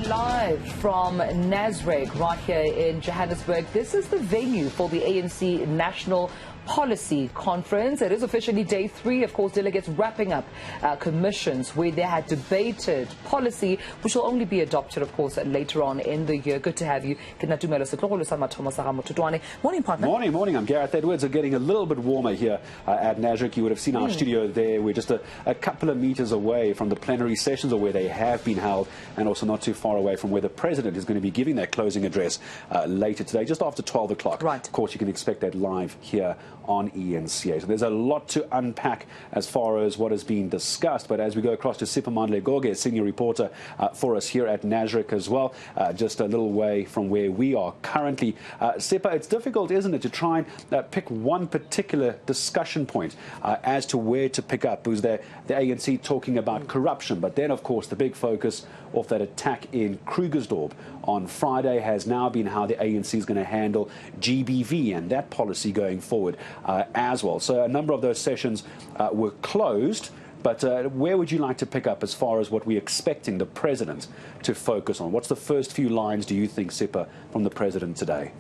Live from Nasrec right here in Johannesburg. This is the venue for the ANC National Policy Conference. It is officially day 3. Of course, delegates wrapping up commissions where they had debated policy, which will only be adopted, of course, later on in the year. Good to have you. Morning, partner. Morning. I'm Gareth Edwards. We're getting a little bit warmer here at Nasrec. You would have seen our studio there. We're just a couple of meters away from the plenary sessions, or where they have been held, and also not too far away from where the President is going to be giving their closing address later today, just after 12 o'clock. Right. Of course, you can expect that live here on eNCA. So there's a lot to unpack as far as what has been discussed. But as we go across to Siphamandla Goge, senior reporter for us here at Nasrec as well, just a little way from where we are currently. Sipa, it's difficult, isn't it, to try and pick one particular discussion point as to where to pick up, because the ANC talking about corruption, but then, of course, the big focus of that attack in Krugersdorp on Friday has now been how the ANC is going to handle GBV and that policy going forward as well. So a number of those sessions were closed. But where would you like to pick up as far as what we're expecting the President to focus on? What's the first few lines, do you think, Sipa, from the President today?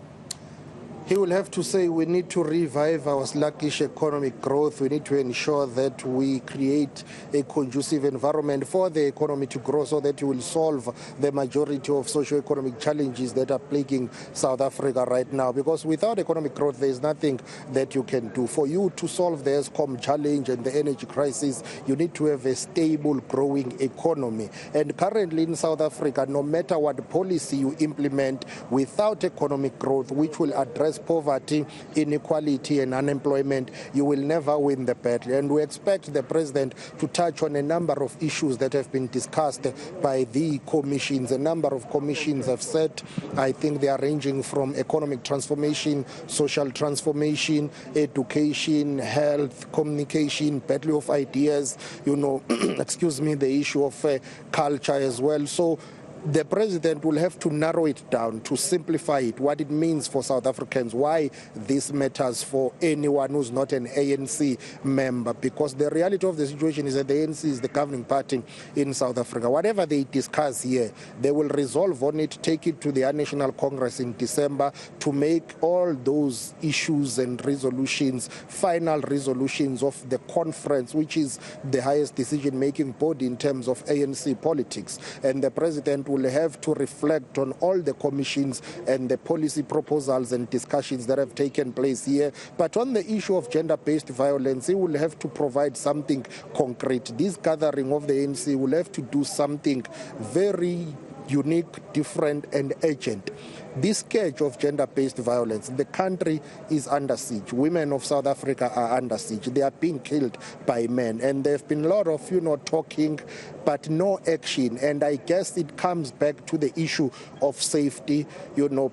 He will have to say we need to revive our sluggish economic growth. We need to ensure that we create a conducive environment for the economy to grow, so that it will solve the majority of socio-economic challenges that are plaguing South Africa right now. Because without economic growth, there is nothing that you can do. For you to solve the Eskom challenge and the energy crisis, you need to have a stable, growing economy. And currently in South Africa, no matter what policy you implement, without economic growth, which will address poverty, inequality and unemployment, you will never win the battle. And we expect the President to touch on a number of issues that have been discussed by the commissions. A number of commissions have said, I think they are ranging from economic transformation, social transformation, education, health, communication, battle of ideas, excuse me, the issue of culture as well. So the President will have to narrow it down, to simplify it, what it means for South Africans, why this matters for anyone who's not an ANC member, because the reality of the situation is that the ANC is the governing party in South Africa. Whatever they discuss here, they will resolve on it, take it to the National Congress in December to make all those issues and resolutions, final resolutions of the conference, which is the highest decision-making body in terms of ANC politics. And the President will have to reflect on all the commissions and the policy proposals and discussions that have taken place here. But on the issue of gender-based violence, he will have to provide something concrete. This gathering of the ANC will have to do something very unique, different and urgent. This scourge of gender-based violence, the country is under siege. Women of South Africa are under siege. They are being killed by men. And there have been a lot of, talking, but no action. And I guess it comes back to the issue of safety,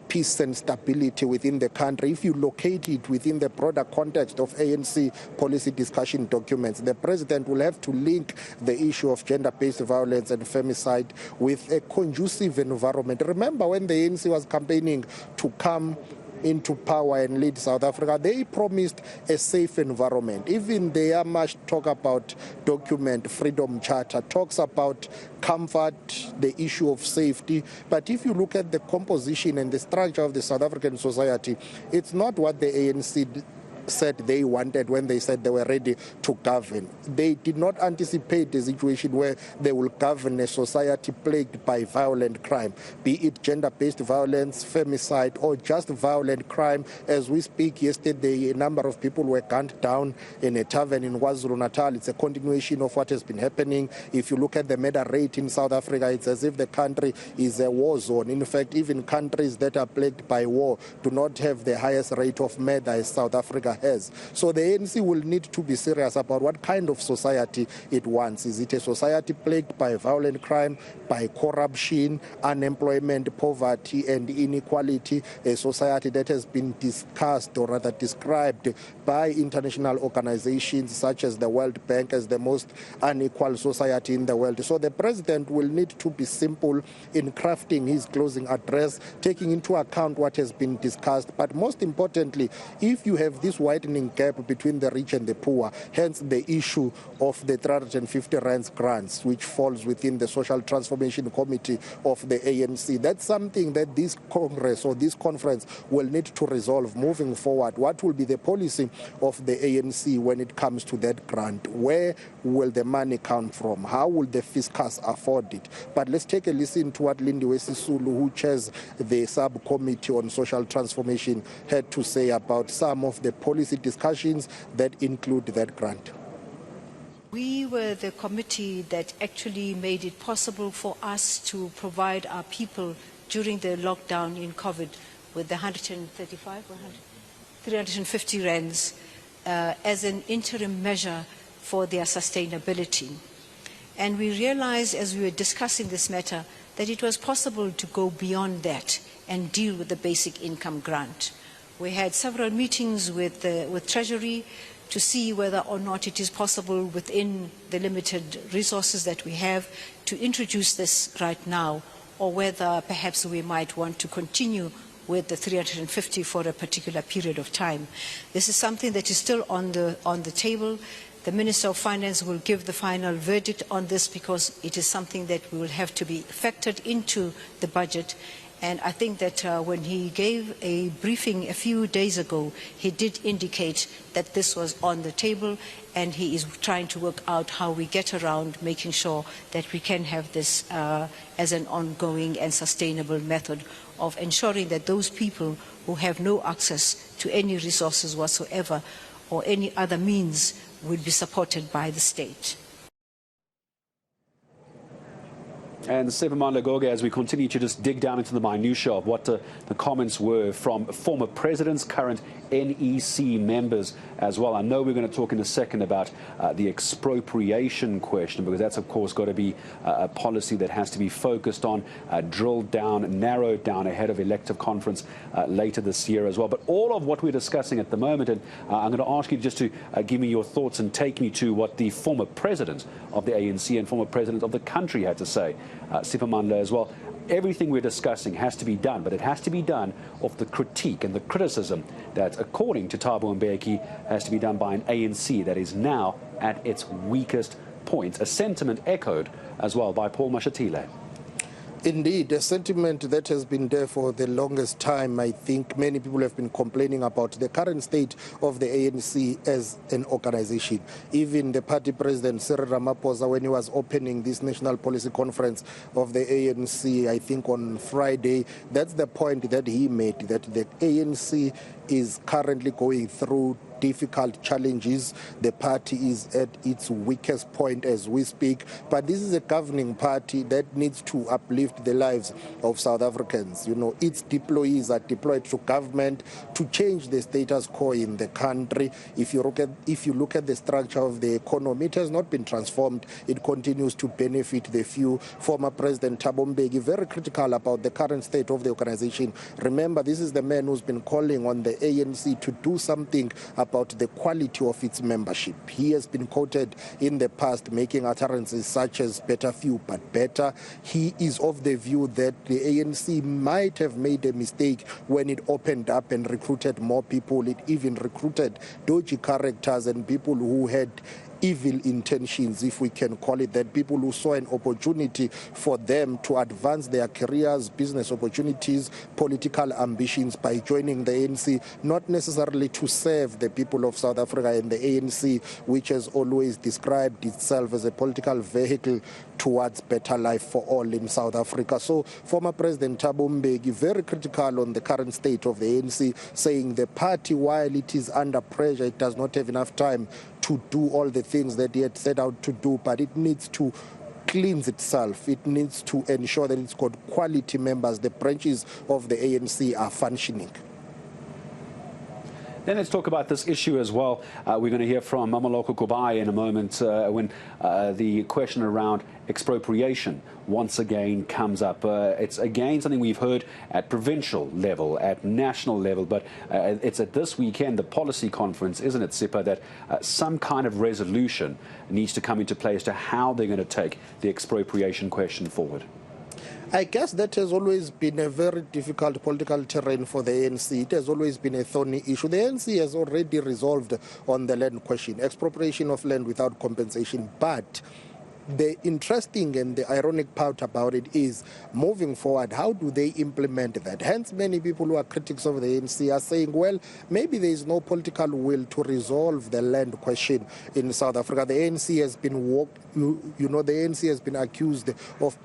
peace and stability within the country. If you locate it within the broader context of ANC policy discussion documents, the President will have to link the issue of gender-based violence and femicide with a conducive environment. Remember when the ANC was campaigning to come into power and lead South Africa, they promised a safe environment. Even the Yamash talk about document Freedom Charter, talks about comfort, the issue of safety. But if you look at the composition and the structure of the South African society, it's not what the ANC said they wanted when they said they were ready to govern. They did not anticipate the situation where they will govern a society plagued by violent crime, be it gender-based violence, femicide, or just violent crime. As we speak, yesterday, a number of people were gunned down in a tavern in KwaZulu-Natal. It's a continuation of what has been happening. If you look at the murder rate in South Africa, it's as if the country is a war zone. In fact, even countries that are plagued by war do not have the highest rate of murder as South Africa has. So the ANC will need to be serious about what kind of society it wants. Is it a society plagued by violent crime, by corruption, unemployment, poverty and inequality, a society that has been discussed or rather described by international organizations such as the World Bank as the most unequal society in the world? So the President will need to be simple in crafting his closing address, taking into account what has been discussed. But most importantly, if you have this widening gap between the rich and the poor, hence the issue of the 350 rands grants, which falls within the Social Transformation Committee of the ANC. That's something that this Congress or this conference will need to resolve moving forward. What will be the policy of the ANC when it comes to that grant? Where will the money come from? How will the fiscus afford it? But let's take a listen to what Lindiwe Sisulu, who chairs the subcommittee on social transformation, had to say about some of the policy discussions that include that grant. We were the committee that actually made it possible for us to provide our people during the lockdown in COVID with the 350 rands as an interim measure for their sustainability. And we realized as we were discussing this matter that it was possible to go beyond that and deal with the basic income grant. We had several meetings with Treasury to see whether or not it is possible within the limited resources that we have to introduce this right now, or whether perhaps we might want to continue with the 350 for a particular period of time. This is something that is still on the table. The Minister of Finance will give the final verdict on this because it is something that will have to be factored into the budget. And I think that when he gave a briefing a few days ago, he did indicate that this was on the table, and he is trying to work out how we get around making sure that we can have this as an ongoing and sustainable method of ensuring that those people who have no access to any resources whatsoever or any other means will be supported by the state. And Siphamandla Goge, as we continue to just dig down into the minutiae of what the comments were from former presidents, current NEC members as well. I know we're going to talk in a second about the expropriation question, because that's, of course, got to be a policy that has to be focused on, drilled down, narrowed down ahead of elective conference later this year as well. But all of what we're discussing at the moment, and I'm going to ask you just to give me your thoughts and take me to what the former president of the ANC and former president of the country had to say. Siphamandla as well. Everything we're discussing has to be done, but it has to be done off the critique and the criticism that, according to Thabo Mbeki, has to be done by an ANC that is now at its weakest point. A sentiment echoed as well by Paul Mashatile. Indeed, a sentiment that has been there for the longest time. I think many people have been complaining about the current state of the ANC as an organization. Even the party president, Cyril Ramaphosa, when he was opening this national policy conference of the ANC, I think on Friday, that's the point that he made, that the ANC is currently going through difficult challenges. The party is at its weakest point as we speak, but this is a governing party that needs to uplift the lives of South Africans. You know, its employees are deployed to government to change the status quo in the country. If you look at the structure of the economy, it has not been transformed. It continues to benefit the few. Former President Thabo Mbeki very critical about the current state of the organization. Remember, this is the man who's been calling on the ANC to do something about the quality of its membership. He has been quoted in the past making utterances such as better few but better. He is of the view that the ANC might have made a mistake when it opened up and recruited more people. It even recruited dodgy characters and people who had evil intentions, if we can call it that, people who saw an opportunity for them to advance their careers, business opportunities, political ambitions by joining the ANC, not necessarily to serve the people of South Africa and the ANC, which has always described itself as a political vehicle towards better life for all in South Africa. So former President Thabo Mbeki very critical on the current state of the ANC, saying the party, while it is under pressure, it does not have enough time to do all the things that he had set out to do, but it needs to cleanse itself. It needs to ensure that it's got quality members. The branches of the ANC are functioning. Then let's talk about this issue as well. We're going to hear from Mamaloko Kubai in a moment when the question around expropriation once again comes up. It's again something we've heard at provincial level, at national level, but it's at this weekend, the policy conference, isn't it, Sipha, that some kind of resolution needs to come into play as to how they're going to take the expropriation question forward. I guess that has always been a very difficult political terrain for the ANC. It has always been a thorny issue. The ANC has already resolved on the land question, expropriation of land without compensation. But the interesting and the ironic part about it is, moving forward, how do they implement that? Hence, many people who are critics of the ANC are saying, well, maybe there is no political will to resolve the land question in South Africa. The ANC has been the ANC has been accused of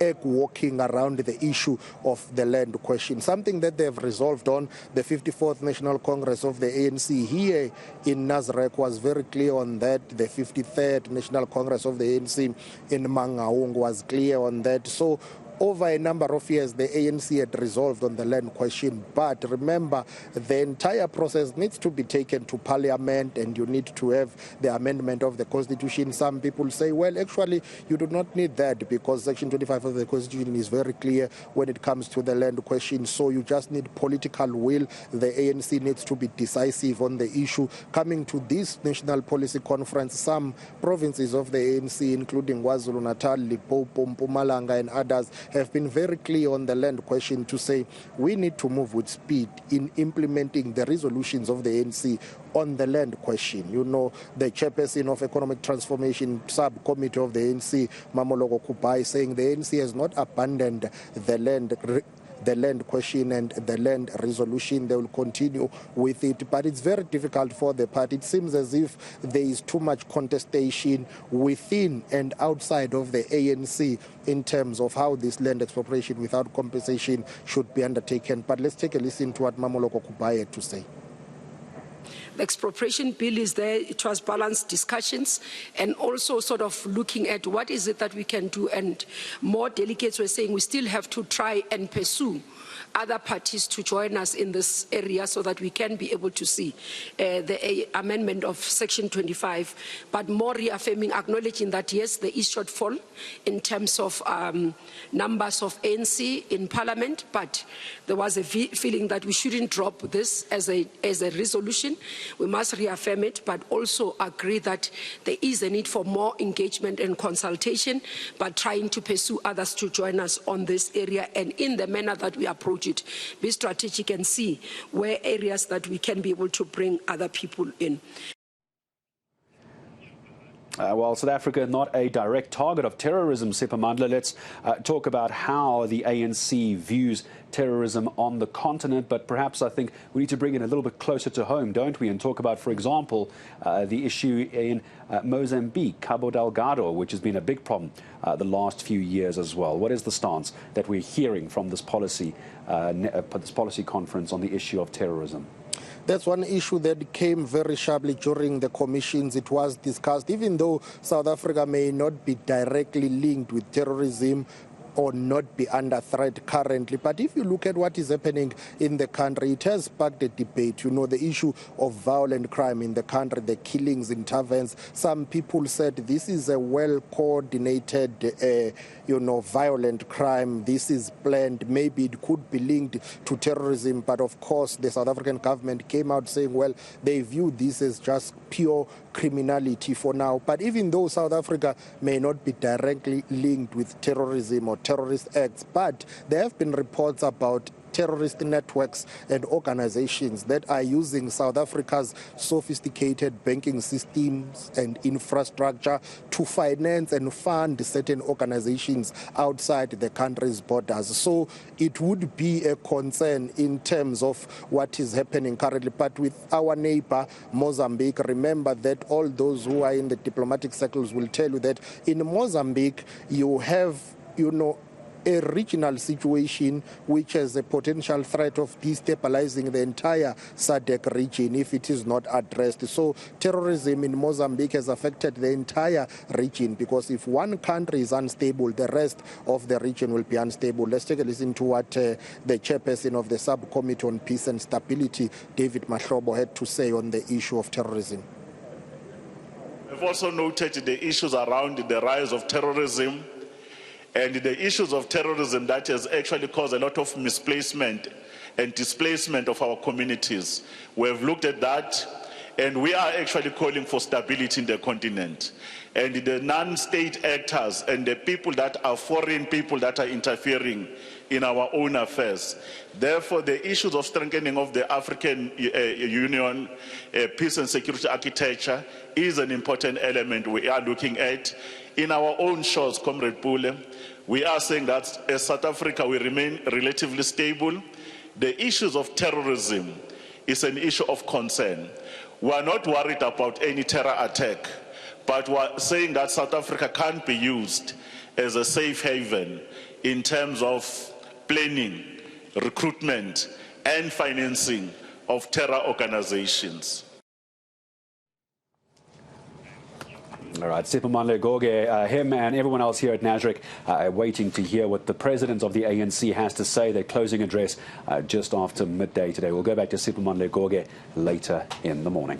egg walking around the issue of the land question, something that they've resolved on. The 54th National Congress of the ANC here in Nasrec was very clear on that. The 53rd National Congress of the ANC in Mangaung was clear on that. So over a number of years, the ANC had resolved on the land question. But remember, the entire process needs to be taken to Parliament, and you need to have the amendment of the Constitution. Some people say, well, actually, you do not need that because Section 25 of the Constitution is very clear when it comes to the land question. So you just need political will. The ANC needs to be decisive on the issue. Coming to this National Policy Conference, some provinces of the ANC, including KwaZulu-Natal, Limpopo, Mpumalanga, and others, have been very clear on the land question to say we need to move with speed in implementing the resolutions of the ANC on the land question. You know, the chairperson of Economic Transformation Subcommittee of the ANC, Mamoloko Kupai, saying the ANC has not abandoned the land question and the land resolution. They will continue with it, but it's very difficult for the party. It seems as if there is too much contestation within and outside of the ANC in terms of how this land expropriation without compensation should be undertaken. But let's take a listen to what Mamoloko Kubai had to say. The expropriation bill is there. It was balanced discussions and also sort of looking at what is it that we can do. And more delegates were saying we still have to try and pursue other parties to join us in this area so that we can be able to see the amendment of Section 25, but more reaffirming, acknowledging that, yes, there is shortfall in terms of numbers of ANC in Parliament, but there was a feeling that we shouldn't drop this as a resolution. We must reaffirm it, but also agree that there is a need for more engagement and consultation, but trying to pursue others to join us on this area and in the manner that we approach it, be strategic and see where areas that we can be able to bring other people in. Well, South Africa not a direct target of terrorism, Siphamandla. Let's talk about how the ANC views terrorism on the continent, but perhaps I think we need to bring it a little bit closer to home, don't we, and talk about, for example, the issue in Mozambique, Cabo Delgado, which has been a big problem the last few years as well. What is the stance that we're hearing from this policy conference on the issue of terrorism? That's one issue that came very sharply during the commissions. It was discussed, even though South Africa may not be directly linked with terrorism or not be under threat currently. But if you look at what is happening in the country, it has sparked a debate. You know, the issue of violent crime in the country, the killings in taverns. Some people said this is a well-coordinated, violent crime. This is planned. Maybe it could be linked to terrorism. But of course, the South African government came out saying, well, they view this as just pure criminality for now. But even though South Africa may not be directly linked with terrorism or terrorist acts, but there have been reports about terrorist networks and organizations that are using South Africa's sophisticated banking systems and infrastructure to finance and fund certain organizations outside the country's borders. So it would be a concern in terms of what is happening currently. But with our neighbor, Mozambique, remember that all those who are in the diplomatic circles will tell you that in Mozambique, you have, a regional situation which has a potential threat of destabilizing the entire SADC region if it is not addressed. So terrorism in Mozambique has affected the entire region, because if one country is unstable, the rest of the region will be unstable. Let's take a listen to what the chairperson of the Subcommittee on Peace and Stability, David Mahlobo, had to say on the issue of terrorism. We've also noted the issues around the rise of terrorism and the issues of terrorism that has actually caused a lot of misplacement and displacement of our communities. We have looked at that, and we are actually calling for stability in the continent. and the non-state actors and the people that are foreign people that are interfering in our own affairs. Therefore, the issues of strengthening of the African Union peace and security architecture is an important element we are looking at. In our own shores, Comrade Pule, we are saying that as South Africa, we remain relatively stable. The issues of terrorism is an issue of concern. We are not worried about any terror attack, but we are saying that South Africa can't be used as a safe haven in terms of planning, recruitment, and financing of terror organizations. All right, Siphamandla Goge, him and everyone else here at Nasrec waiting to hear what the president of the ANC has to say. Their closing address just after midday today. We'll go back to Siphamandla Goge later in the morning.